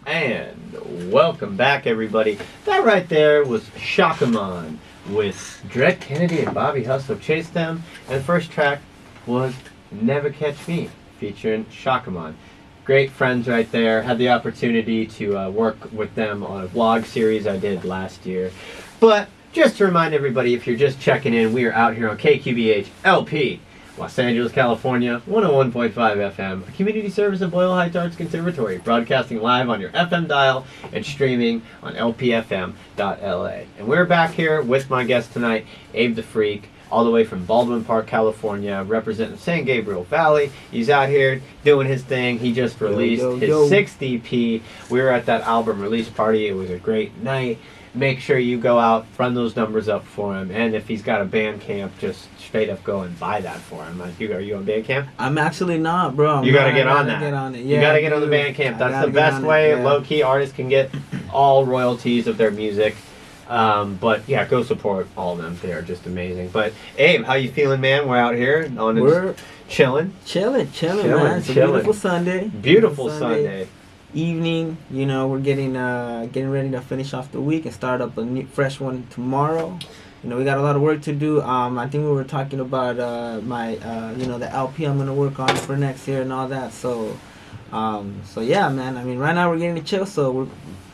And welcome back, everybody. That right there was Shakaman with Dredd Kennedy and Bobby Hustle Chase Them. And the first track was Never Catch Me, featuring Shakaman. Great friends right there. Had the opportunity to work with them on a vlog series I did last year. But just to remind everybody, if you're just checking in, we are out here on KQBH LP. Los Angeles, California, 101.5 FM, a community service of Boyle Heights Arts Conservatory, broadcasting live on your FM dial and streaming on lpfm.la. And we're back here with my guest tonight, Abe the Freak, all the way from Baldwin Park, California, representing San Gabriel Valley. He's out here doing his thing. He just released his 6th EP. We were at that album release party. It was a great night. Make sure you go out, run those numbers up for him, and if he's got a Bandcamp, just straight up go and buy that for him. Are you on Bandcamp? I'm actually not, bro. You gotta get on that. Yeah, you gotta get on the Bandcamp. That's the best way low-key artists can get all royalties of their music. But yeah, go support all of them. They are just amazing. But Abe, how you feeling, man? We're out here on chilling, man. It's a beautiful Sunday. Beautiful Sunday. Evening, we're getting ready to finish off the week and start up a fresh one tomorrow. We got a lot of work to do. I think we were talking about the LP I'm gonna work on for next year and all that. So yeah, man. I mean, right now we're getting to chill. So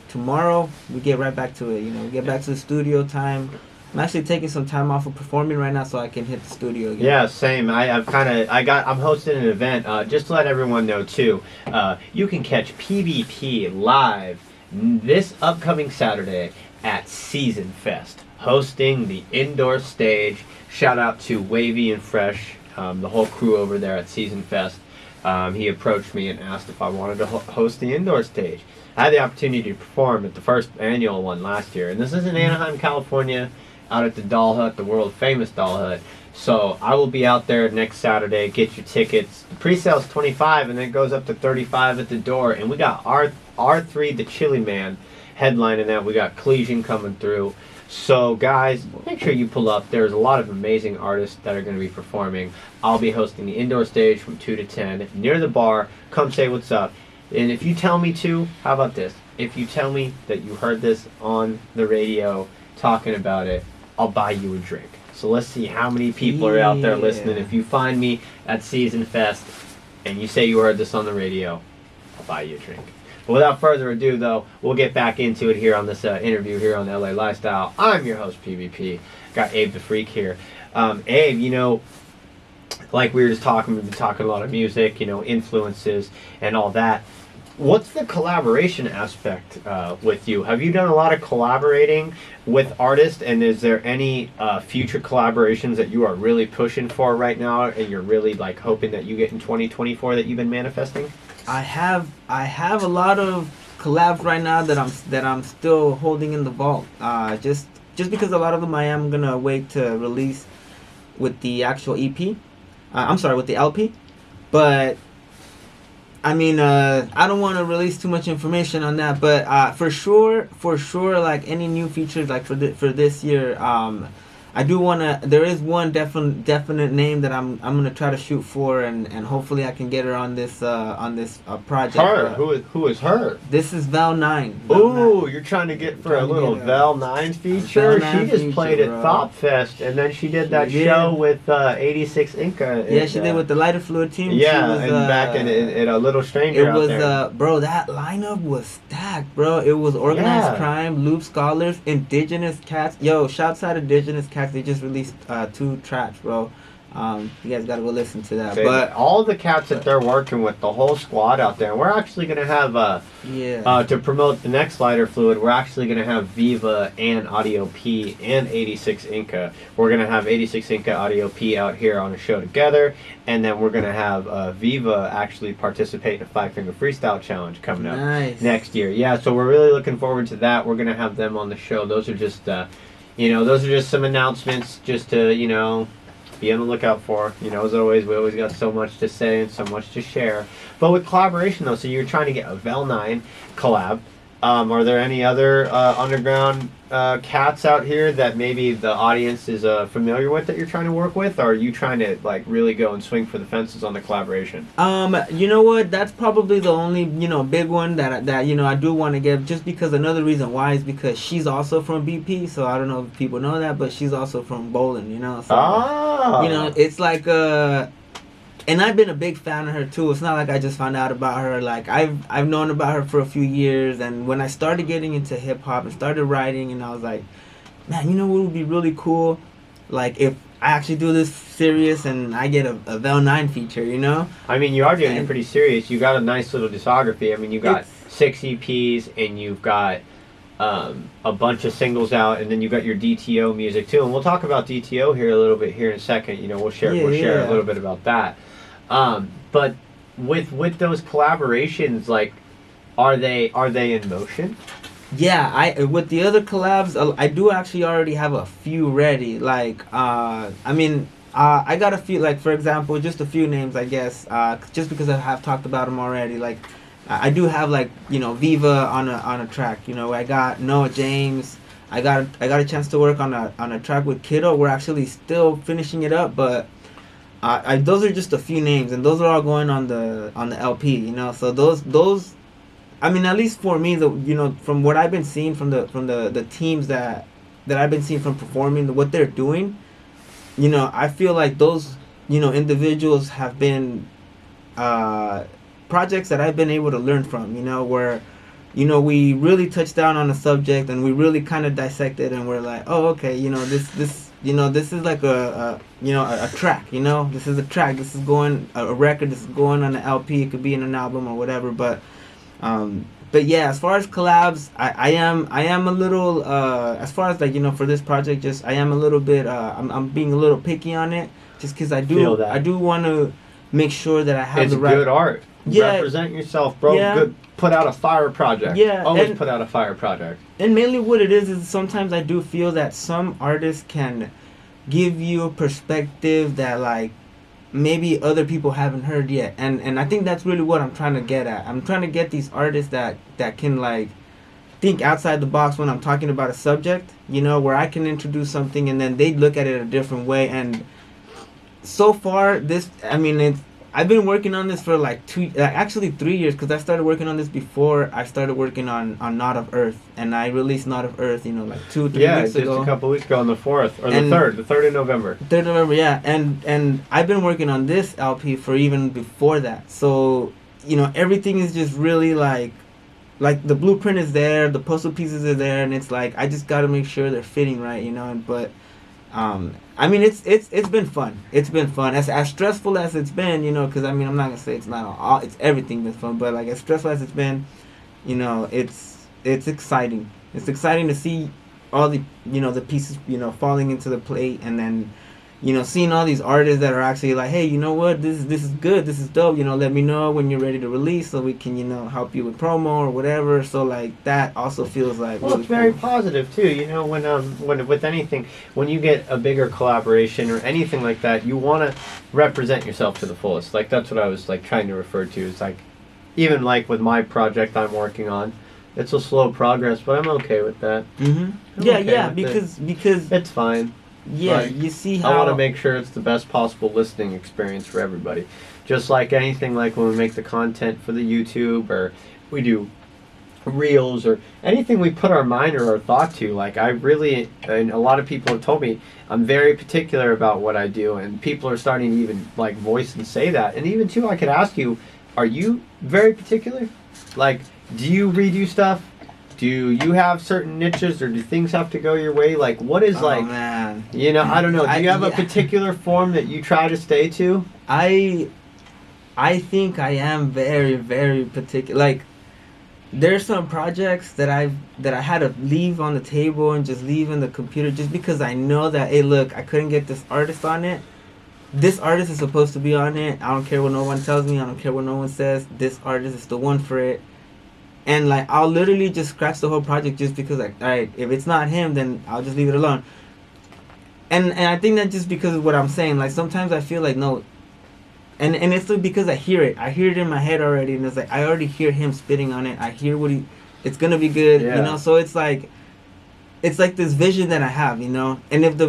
tomorrow we get right back to it. We get back to the studio time. I'm actually taking some time off of performing right now so I can hit the studio again. Yeah, same. I'm hosting an event. Just to let everyone know too, you can catch PvP live this upcoming Saturday at Season Fest, hosting the indoor stage. Shout out to Wavy and Fresh, the whole crew over there at Season Fest. He approached me and asked if I wanted to host the indoor stage. I had the opportunity to perform at the first annual one last year, and this is in Anaheim, California, out at the Doll Hut, the world famous Doll Hut. So I will be out there next Saturday. Get your tickets. The pre-sale's $25 and then it goes up to $35 at the door. And we got R3 the Chili Man headlining that. We got Collision coming through. So guys, make sure you pull up. There's a lot of amazing artists that are going to be performing. I'll be hosting the indoor stage from 2 to 10 near the bar. Come say what's up. And if you tell me to, how about this? If you tell me that you heard this on the radio talking about it, I'll buy you a drink. So let's see how many people are out there listening. If you find me at Season Fest and you say you heard this on the radio, I'll buy you a drink. But without further ado, though, we'll get back into it here on this interview here on LA Lifestyle. I'm your host, PvP. Got Abe the Freak here. Abe, like we were just talking, we've been talking a lot of music, influences and all that. What's the collaboration aspect with you? Have you done a lot of collaborating with artists, and is there any future collaborations that you are really pushing for right now and you're really hoping that you get in 2024 that you've been manifesting? I have a lot of collabs right now that I'm still holding in the vault. Just because a lot of them I am gonna wait to release with the actual EP. With the LP, but I mean, I don't want to release too much information on that, but for sure, any new features for this year, I do want to. There is one definite name that I'm gonna try to shoot for, and hopefully I can get her on this project. Her? Who is her? This is Val 9. Ooh, you're trying to get for a little Val 9 feature? She just played at Thought Fest, and then she did that show with 86 Inca. Yeah, she did with the Lighter Fluid team. Yeah, and back in A Little Stranger. It was bro, that lineup was stacked, bro. It was Organized Crime, Loop Scholars, Indigenous Cats. Yo, shouts out Indigenous Cats. They just released 2 tracks, bro. You guys gotta go listen to that. But all the cats that they're working with, the whole squad out there, we're actually gonna have to promote the next Lighter Fluid. We're actually gonna have Viva and Audio P and 86 Inca. We're gonna have 86 Inca, Audio P out here on a show together, and then we're gonna have Viva actually participate in a 5-finger freestyle challenge coming up next year. Yeah, so we're really looking forward to that. We're gonna have them on the show. Those are just some announcements just to, be on the lookout for. As always, we always got so much to say and so much to share. But with collaboration, though, so you're trying to get a Vel 9 collab. Are there any other underground cats out here that maybe the audience is familiar with that you're trying to work with? Or are you trying to like really go and swing for the fences on the collaboration? You know what? That's probably the only big one that I do want to give. Just because another reason why is because she's also from BP. So I don't know if people know that, but she's also from Bowling. So it's like and I've been a big fan of her too. It's not like I just found out about her. Like I've known about her for a few years, and when I started getting into hip hop and started writing, and I was like, man, you know what would be really cool? Like if I actually do this serious and I get a Vel 9 feature, I mean, you are doing it pretty serious. You got a nice little discography. I mean, you got 6 EPs and you've got a bunch of singles out, and then you got your D.T.O music too. And we'll talk about D.T.O here a little bit here in a second. We'll share a little bit about that. But with those collaborations, like, are they in motion? Yeah, I with the other collabs, I do actually already have a few ready. Like, I got a few. Like, for example, just a few names, I guess. Just because I have talked about them already. Like, I do have like Viva on a track. I got Noah James. I got a chance to work on a track with D.T.O. We're actually still finishing it up, but. Those are just a few names, and those are all going on the LP, So those, I mean, at least for me, from what I've been seeing from the teams that I've been seeing from performing, what they're doing, I feel like those, individuals have been projects that I've been able to learn from, where, we really touched down on a subject and we really kind of dissected, and we're like, oh, okay, this is like a track, this is a track, this is going a record, this is going on an LP, it could be in an album or whatever, but yeah, as far as collabs, I am a little as far as like for this project, just I am a little bit I'm being a little picky on it, just because I do want to make sure that I have the right. It's good art. Yeah, represent yourself, bro. Yeah. Good. Put out a fire project. Yeah, always put out a fire project. And mainly what it is sometimes I do feel that some artists can give you a perspective that like maybe other people haven't heard yet, and I think that's really what I'm trying to get at. I'm trying to get these artists that can like think outside the box when I'm talking about a subject, where I can introduce something and then they look at it a different way. And so far I've been working on this for like 3 years, because I started working on this before I started working on Not of Earth, and I released Not of Earth, like 2-3 weeks ago. Yeah, just a couple weeks ago on the 4th, or the 3rd of November. 3rd of November, yeah, and I've been working on this LP for even before that. So, everything is just really like the blueprint is there, the puzzle pieces are there, and it's like I just got to make sure they're fitting right, but. It's been fun. It's been fun. As stressful as it's been, because I'm not gonna say it's not all. It's everything been fun, but like as stressful as it's been, it's exciting. It's exciting to see all the the pieces falling into the plate, and then seeing all these artists that are actually like, hey, what, this is good, this is dope. Let me know when you're ready to release, so we can help you with promo or whatever. So like that also feels like really it's very positive too. When with anything, when you get a bigger collaboration or anything like that, you want to represent yourself to the fullest. Like that's what I was like trying to refer to. It's like even like with my project I'm working on, it's a slow progress, but I'm okay with that. Because it's fine. Yeah, like, you see how I want to make sure it's the best possible listening experience for everybody. Just like anything, like when we make the content for the YouTube, or we do reels, or anything we put our mind or our thought to. Like and a lot of people have told me I'm very particular about what I do, and people are starting to even like voice and say that. And even too, I could ask you, are you very particular? Like, do you redo stuff? Do you have certain niches, or do things have to go your way? Like, what is man. I don't know. Do you have a particular form that you try to stay to? I think I am very, very particular. Like, there's some projects that I had to leave on the table and just leave in the computer, just because I know that, hey, look, I couldn't get this artist on it. This artist is supposed to be on it. I don't care what no one tells me. I don't care what no one says. This artist is the one for it. And like I'll literally just scratch the whole project just because, like, all right, if it's not him, then I'll just leave it alone. And I think that just because of what I'm saying, like sometimes I feel like no, and it's because I hear it in my head already, and it's like I already hear him spitting on it. I hear what It's gonna be good, Yeah. you know. So it's like this vision that I have, you know. And if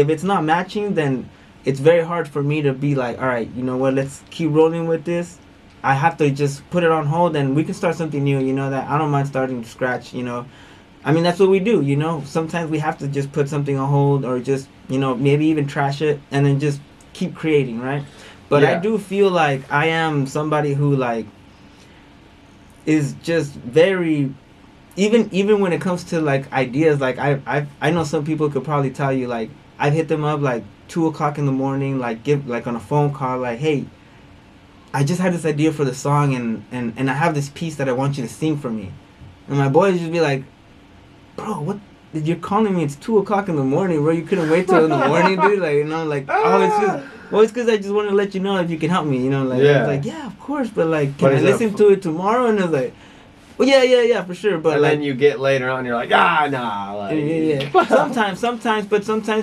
it's not matching, then it's very hard for me to be like, all right, you know what, let's keep rolling with this. I have to just put it on hold, and we can start something new, you know. That I don't mind starting from scratch, you know. I mean, that's what we do, you know. Sometimes we have to just put something on hold, or just, you know, maybe even trash it, and then just keep creating, right? But I Yeah. do feel like I am somebody who like is just very, even when it comes to like ideas, like I know some people could probably tell you, like, I've hit them up like 2 o'clock in the morning, like give like on a phone call, like, hey, I just had this idea for the song, and I have this piece that I want you to sing for me. And my boys just be like, bro, what? You're calling me? It's 2 o'clock in the morning, bro. You couldn't wait till in the morning, dude. Like, you know, like, oh, it's because I just want to let you know if you can help me, you know. Like, I was like, yeah, of course, but like, can I listen to it tomorrow? And I was like, well, yeah, for sure. But and like, then you get later on, you're like, nah, like, yeah. sometimes,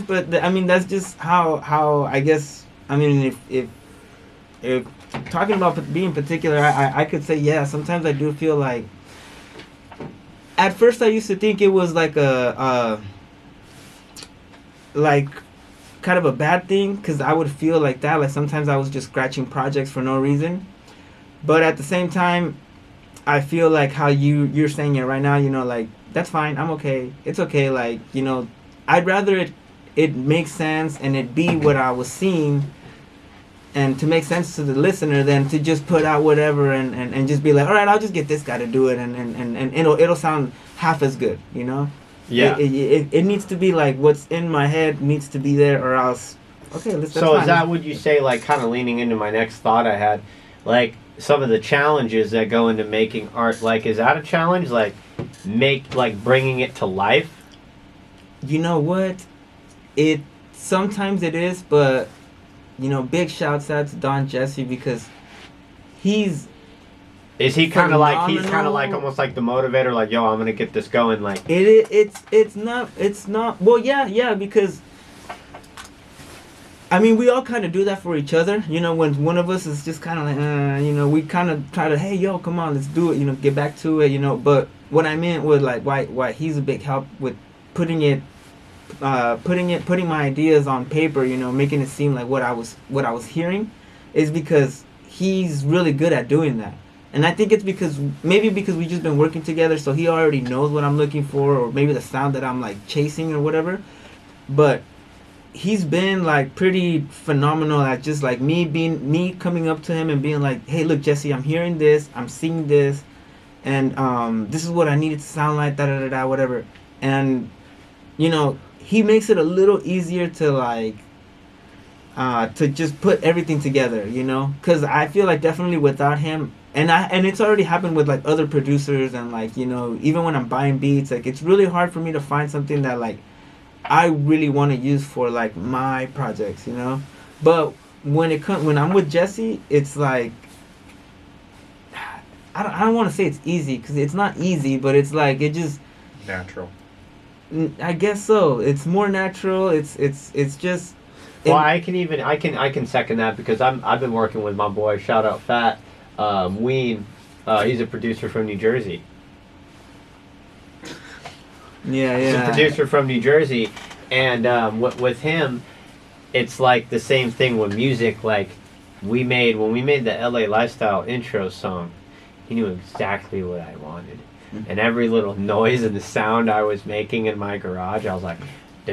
but I mean, that's just how I guess. I mean, if talking about being particular, I could say, yeah. Sometimes I do feel like. At first, I used to think it was like like kind of a bad thing, because I would feel like that. Like sometimes I was just scratching projects for no reason. But at the same time, I feel like how you're saying it right now. You know, like, that's fine. I'm okay. It's okay. Like, you know, I'd rather it make sense and it be what I was seeing, and to make sense to the listener, than to just put out whatever and just be like, all right, I'll just get this guy to do it, and it'll sound half as good, you know. Yeah. It needs to be like what's in my head needs to be there, or else, okay, let's. So is that, would you say, like, kind of leaning into my next thought I had, like some of the challenges that go into making art, like, is that a challenge, like bringing it to life? You know what, it sometimes it is, but you know, big shouts out to Don Jesse, because he's. Is he kind of like, almost like the motivator, like, yo, I'm gonna get this going, like. It's not. Well, yeah, because. I mean, we all kind of do that for each other, you know. When one of us is just kind of like, you know, we kind of try to, hey, yo, come on, let's do it, you know, get back to it, you know. But what I meant was like, why he's a big help with putting my ideas on paper, you know, making it seem like what I was hearing, is because he's really good at doing that. And I think it's because we just been working together, so he already knows what I'm looking for, or maybe the sound that I'm like chasing or whatever. But he's been like pretty phenomenal at just like me coming up to him and being like, hey, look, Jesse, I'm hearing this, I'm seeing this, and this is what I need it to sound like, whatever. And you know, he makes it a little easier to like to just put everything together, you know, because I feel like definitely without him, and it's already happened with like other producers, and like, you know, even when I'm buying beats, like, it's really hard for me to find something that like I really want to use for like my projects, you know. But when I'm with Jesse, it's like I don't want to say it's easy, because it's not easy, but it's like it just natural. I guess so. It's more natural. It's just. Well, I can second that, because I've been working with my boy, shout out Fat Ween. He's a producer from New Jersey. Yeah. He's a producer from New Jersey, and with him, it's like the same thing with music. Like when we made the LA Lifestyle intro song, he knew exactly what I wanted. And every little noise and the sound I was making in my garage, I was like, I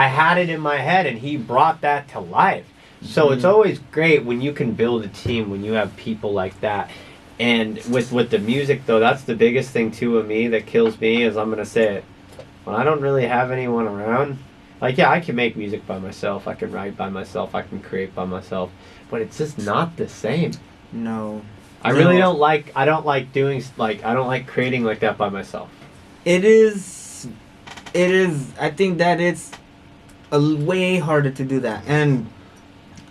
had it in my head, and he brought that to life. So it's always great when you can build a team, when you have people like that. And with the music, though, that's the biggest thing, too, of me that kills me, is I'm going to say it. When I don't really have anyone around, like, yeah, I can make music by myself, I can write by myself, I can create by myself, but it's just not the same. No. I really don't like creating like that by myself. It is, I think that it's a way harder to do that. And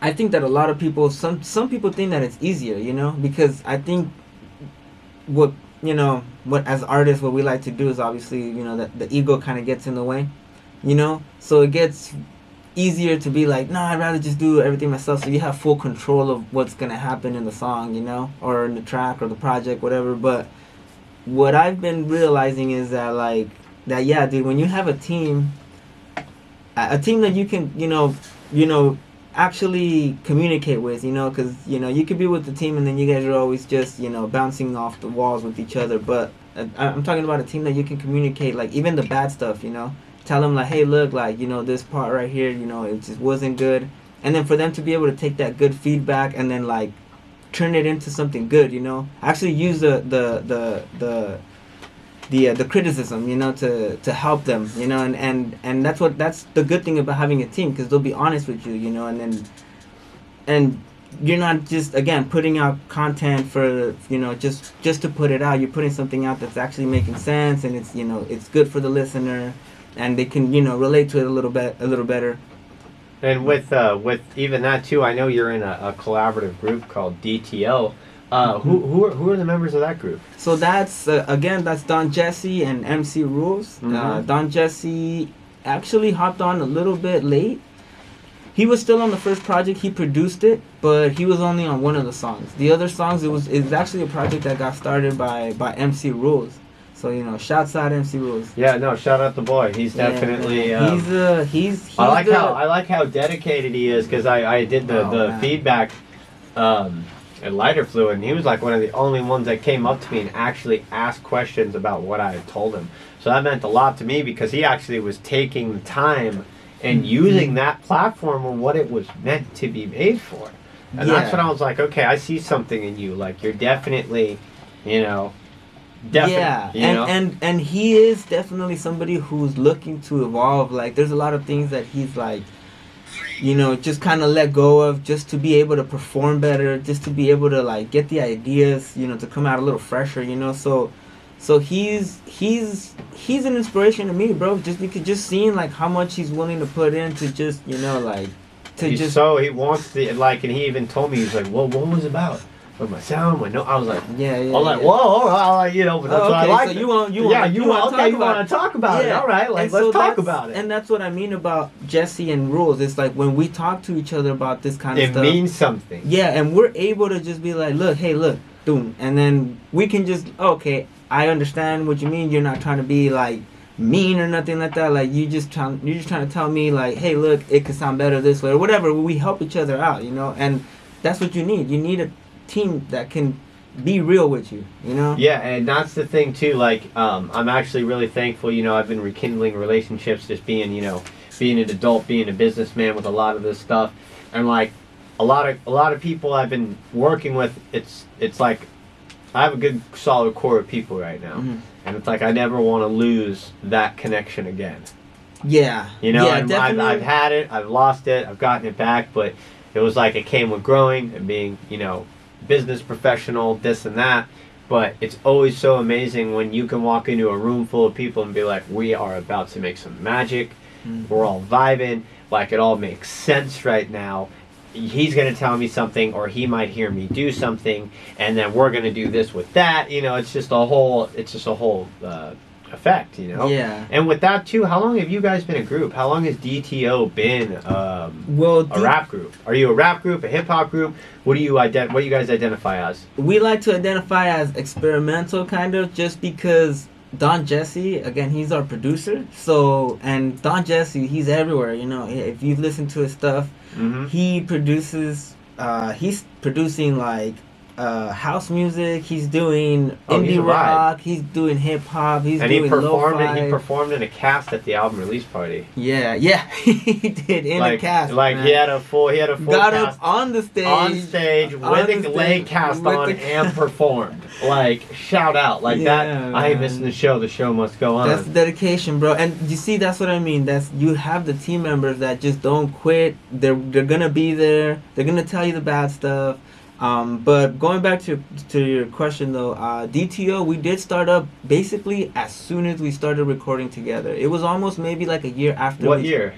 I think that a lot of people, some people think that it's easier, you know, because I think what as artists, what we like to do is obviously, you know, that the ego kind of gets in the way, you know, so it gets easier to be like, no, I'd rather just do everything myself. So you have full control of what's gonna happen in the song, you know, or in the track or the project, whatever. But what I've been realizing is that like that, yeah, dude, when you have a team that you can, you know, actually communicate with, you know, because you could be with the team and then you guys are always just bouncing off the walls with each other. But I'm talking about a team that you can communicate, like even the bad stuff, tell them like, hey, look, like this part right here, it just wasn't good, and then for them to be able to take that good feedback and then like turn it into something good, actually use the criticism, to help them, and that's the good thing about having a team, because they'll be honest with you, and you're not just again putting out content for just to put it out. You're putting something out that's actually making sense, and it's good for the listener, and they can relate to it a little better. And with even that too, I know you're in a collaborative group called D.T.O. Who are the members of that group? So that's again, that's Don Jesse and MC Rules. Don Jesse actually hopped on a little bit late. He was still on the first project. He produced it, but he was only on one of the songs. The other songs, it's actually a project that got started by MC Rules. So shouts out MC Rules. Yeah, no, shout out the boy. He's definitely. He's. I like how dedicated he is, because I did the feedback. At Lighter Fluid, and he was like one of the only ones that came up to me and actually asked questions about what I had told him. So that meant a lot to me, because he actually was taking the time and using that platform for what it was meant to be made for. And that's when I was like, okay, I see something in you. Like, you're definitely, and he is definitely somebody who's looking to evolve. Like, there's a lot of things that he's like, just kind of let go of, just to be able to perform better, just to be able to like get the ideas, to come out a little fresher, so he's an inspiration to me, bro, just because just seeing like how much he's willing to put in to just he wants to, like, and he even told me, he's like, well, what was it about? With my sound, I was like, I was like, whoa, all right, but that's what I like. So you want to talk about it. All right, like, let's talk about it. And that's what I mean about Jesse and Rules. It's like when we talk to each other about this kind of stuff, it means something. Yeah, and we're able to just be like, look, boom, and then we can just, okay, I understand what you mean. You're not trying to be like mean or nothing like that. Like you're just trying to tell me like, hey, look, it could sound better this way or whatever. We help each other out, and that's what you need. You need a team that can be real with you, Yeah, and that's the thing too. Like, I'm actually really thankful. I've been rekindling relationships, just being an adult, being a businessman with a lot of this stuff, and like a lot of people I've been working with. It's like I have a good solid core of people right now, and it's like I never want to lose that connection again. Yeah, definitely. I've had it, I've lost it, I've gotten it back, but it was like it came with growing and being business professional, this and that. But it's always so amazing when you can walk into a room full of people and be like, we are about to make some magic. We're all vibing, like it all makes sense right now. He's going to tell me something, or he might hear me do something, and then we're going to do this with that. It's just a whole effect, Yeah. And with that too, how long have you guys been a group? How long has D.T.O been a rap group? Are you a rap group, a hip hop group? What do you guys identify as? We like to identify as experimental, kind of, just because Don Jesse, again, he's our producer. So, and Don Jesse, he's everywhere. If you've listened to his stuff, he produces. He's producing like house music. He's doing indie rock. He's doing hip hop. He performed in a cast at the album release party. Yeah, he did in a cast. Like man. he had a full got cast up on the stage with the leg cast on and performed. Like, shout out like that. Man. I ain't missing the show. The show must go on. That's dedication, bro. And you see, that's what I mean. You have the team members that just don't quit. They're gonna be there. They're gonna tell you the bad stuff. But going back to your question though, D.T.O, we did start up basically as soon as we started recording together. It was almost maybe like a year after. What year?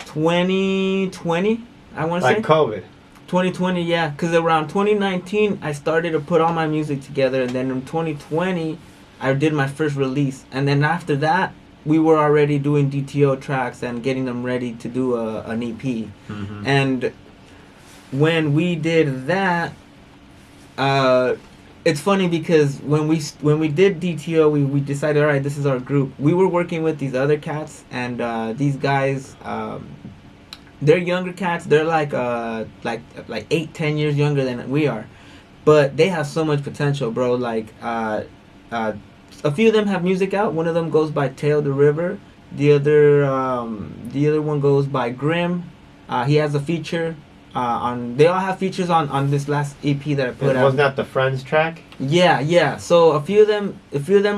2020, I want to say. Like COVID. 2020, yeah. Because around 2019, I started to put all my music together. And then in 2020, I did my first release. And then after that, we were already doing D.T.O tracks and getting them ready to do an EP. Mm-hmm. And when we did that, it's funny because when we did D.T.O, we decided, all right, this is our group. We were working with these other cats, and these guys, they're younger cats. They're like 8-10 years younger than we are, but they have so much potential, bro. Like a few of them have music out. One of them goes by Tail the River. The other one goes by Grim. He has a feature on. They all have features on this last EP that I put out. Wasn't that the Friends track? Yeah. So a few of them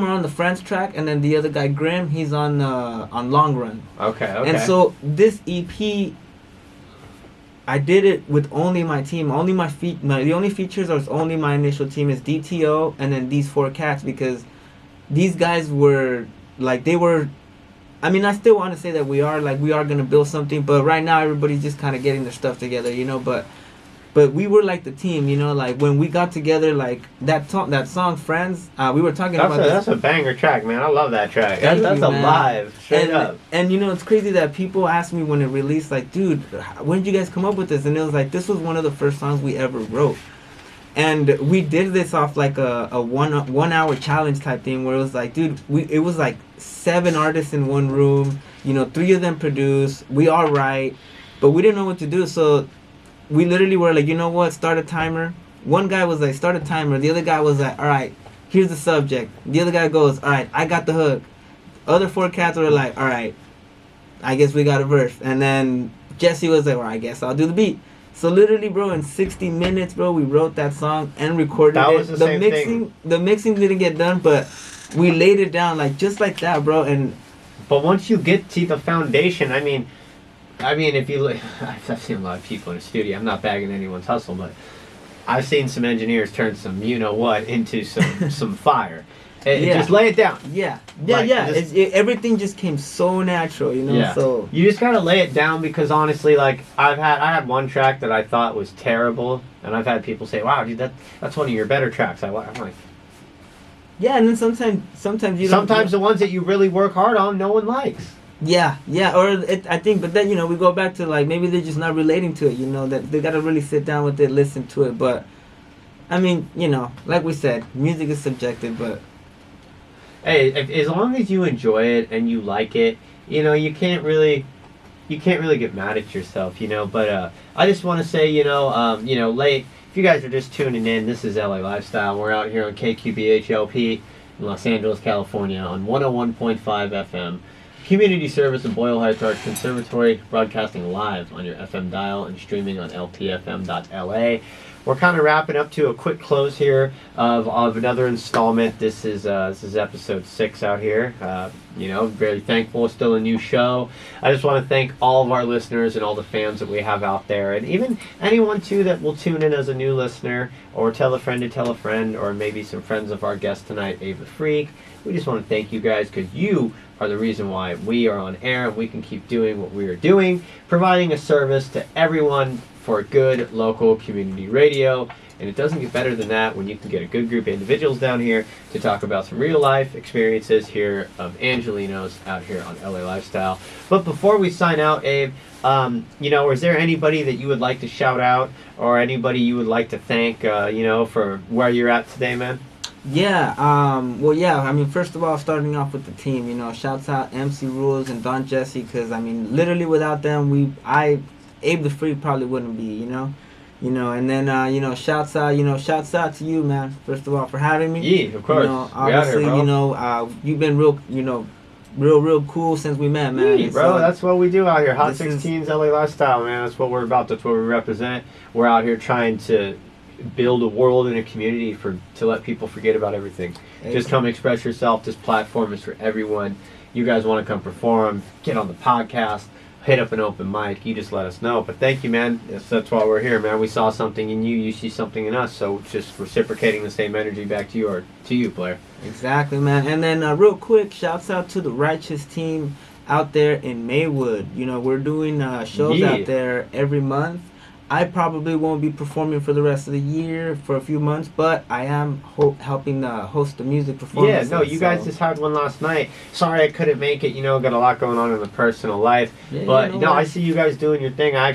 are on the Friends track, and then the other guy Grim, he's on Long Run. Okay. And so this EP, I did it with only my team. Only the only features are only my initial team is D.T.O and then these 4 cats, because these guys were like, they were, I mean, I still want to say that we are going to build something, but right now everybody's just kind of getting their stuff together, you know, but we were like the team, you know, like when we got together, like that song Friends, we were talking about that's a banger track, man. I love that track. That's you, alive, straight up. And you know, it's crazy that people ask me when it released, like, dude, when did you guys come up with this? And it was like, this was one of the first songs we ever wrote. And we did this off like a 1 hour challenge type thing, where it was like, dude, it was like 7 artists in one room, you know, 3 of them produced, we all write, but we didn't know what to do, so we literally were like, you know what, start a timer. One guy was like, start a timer. The other guy was like, all right, here's the subject. The other guy goes, all right, I got the hook. Other 4 cats were like, all right, I guess we got a verse. And then Jesse was like, well, I guess I'll do the beat. So literally, bro, in 60 minutes, bro, we wrote that song and recorded that it. Was the same thing. The mixing didn't get done, but we laid it down like just like that, bro. And but once you get to the foundation, I mean, if you look, I've seen a lot of people in the studio. I'm not bagging anyone's hustle, but I've seen some engineers turn some into some fire. Just lay it down. Yeah. Like, Everything just came so natural, you know. Yeah. So you just gotta lay it down, because honestly, like I had one track that I thought was terrible, and I've had people say, "Wow, dude, that's one of your better tracks." I'm like, yeah, and then sometimes you. Sometimes the ones that you really work hard on, no one likes. Yeah, I think, but then, you know, we go back to, like, maybe they're just not relating to it, you know, that they gotta really sit down with it, listen to it, but, I mean, you know, like we said, music is subjective, but... Hey, as long as you enjoy it and you like it, you know, you can't really get mad at yourself, you know, but, I just want to say, if you guys are just tuning in, this is LA Lifestyle. We're out here on KQBHLP in Los Angeles, California on 101.5 FM. Community service of Boyle Heights Arts Conservatory, broadcasting live on your FM dial and streaming on ltfm.la. We're kind of wrapping up to a quick close here of another installment. This is episode 6 out here. Very thankful. It's still a new show. I just want to thank all of our listeners and all the fans that we have out there, and even anyone too that will tune in as a new listener, or tell a friend to tell a friend, or maybe some friends of our guest tonight, Abe the Freak. We just want to thank you guys, because you are the reason why we are on air and we can keep doing what we are doing, providing a service to everyone for good local community radio. And it doesn't get better than that when you can get a good group of individuals down here to talk about some real life experiences here of Angelinos out here on LA Lifestyle. But before we sign out, Abe, is there anybody that you would like to shout out, or anybody you would like to thank, for where you're at today, man? Yeah, I mean, first of all, starting off with the team, you know, shouts out MC Rules and Don Jesse, because, I mean, literally without them, Abe the Freak probably wouldn't be, you know, and then, shouts out to you, man, first of all, for having me. Yeah, of course. You know, obviously, you've been real cool since we met, man. Yeah, bro, that's what we do out here. Hot 16's LA Lifestyle, man. That's what we're about. That's what we represent. We're out here trying to build a world and a community to let people forget about everything. Exactly. Just come express yourself. This platform is for everyone. You guys want to come perform, get on the podcast, hit up an open mic, you just let us know. But thank you, man. That's why we're here, man. We saw something in you, you see something in us, so it's just reciprocating the same energy back to you, or to you, player. Exactly, man. And then real quick, shouts out to the Righteous team out there in Maywood. You know, we're doing shows out there every month. I probably won't be performing for the rest of the year for a few months, but I am helping host the music Yeah, performance. no, you guys just had one last night. Sorry I couldn't make it. You know, got a lot going on in the personal life. Yeah, But yeah, no, I worries. see you guys doing your thing. I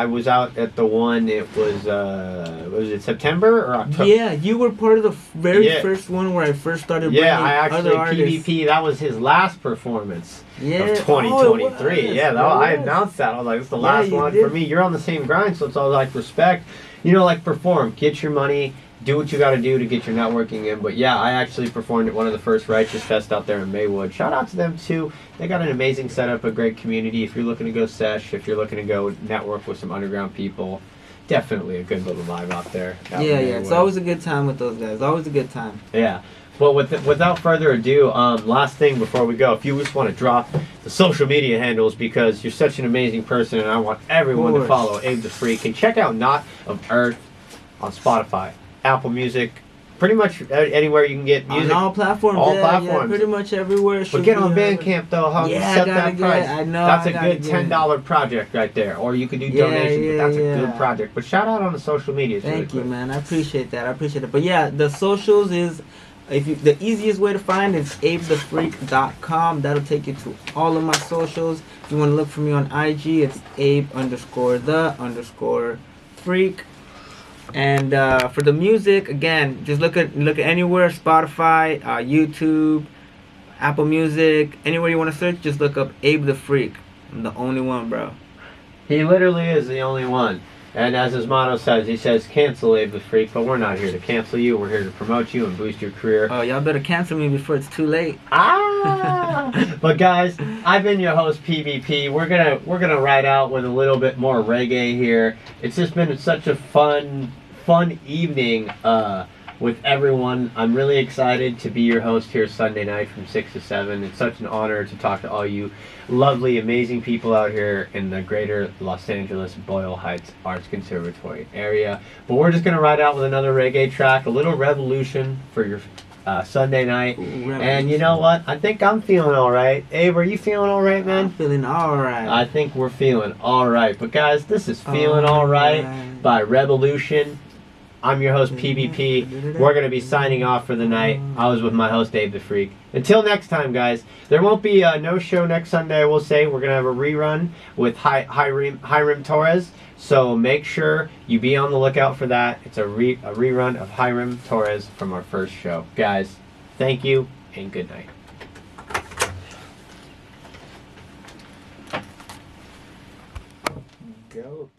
was out at the one. It was it September or October? Yeah, you were part of the very Yeah. first one where I first started bringing Yeah, I actually other artists. PvP. That was his last performance Yeah, of 2023. oh, it Yeah, was, no, I it was. announced that. I was like, "It's the Yeah, last you one did. for me." You're on the same grind, so it's all like respect. You know, like perform, get your money, do what you got to do to get your networking in. But yeah, I actually performed at one of the first Righteous Fest out there in Maywood. Shout out to them too. They got an amazing setup, a great community. If you're looking to go sesh, if you're looking to go network with some underground people, definitely a good little vibe out there. out in Yeah, it's Maywood. always a good time with those guys. Always a good time. Yeah. Well, without further ado, last thing before we go, if you just want to drop the social media handles because you're such an amazing person and I want everyone to course. follow Abe the Freak and check out Knot of Earth on Spotify, Apple Music, pretty much anywhere you can get music. On all platforms. All yeah, platforms. Yeah, pretty much everywhere. But should get be, on Bandcamp though, huh? Yeah, Set I gotta that price. I know. That's I a gotta good get $10 project right there. Or you could do Yeah, donations, yeah, but that's a yeah. good project. But shout out on the social media. Thank you, man. I appreciate that. But yeah, the socials is the easiest way to find is abethefreak.com. That'll take you to all of my socials. If you want to look for me on IG, it's Abe_the_freak. And for the music, again, just look at anywhere, Spotify, YouTube, Apple Music, anywhere you want to search. Just look up Abe the Freak. I'm the only one, bro. He literally is the only one. And as his motto says, he says, cancel Abe the Freak, but we're not here to cancel you. We're here to promote you and boost your career. Oh, y'all better cancel me before it's too late. But guys, I've been your host PvP. We're gonna ride out with a little bit more reggae here. It's just been such a fun evening with everyone. I'm really excited to be your host here Sunday night from 6 to 7. It's such an honor to talk to all you lovely, amazing people out here in the greater Los Angeles Boyle Heights Arts Conservatory area. But we're just going to ride out with another reggae track, a little revolution for your Sunday night. Ooh, And you know what? I think I'm feeling all right. Abe, are you feeling all right, I'm man? feeling alright. I think we're feeling all right. But guys, this is Feeling All Right by Revolution. I'm your host, PvP. We're going to be signing off for the night. I was with my host, Abe the Freak. Until next time, guys. There won't be no show next Sunday, I will say. We're going to have a rerun with Hiram Torres. So make sure you be on the lookout for that. It's a rerun of Hiram Torres from our first show. Guys, thank you and good night. Go.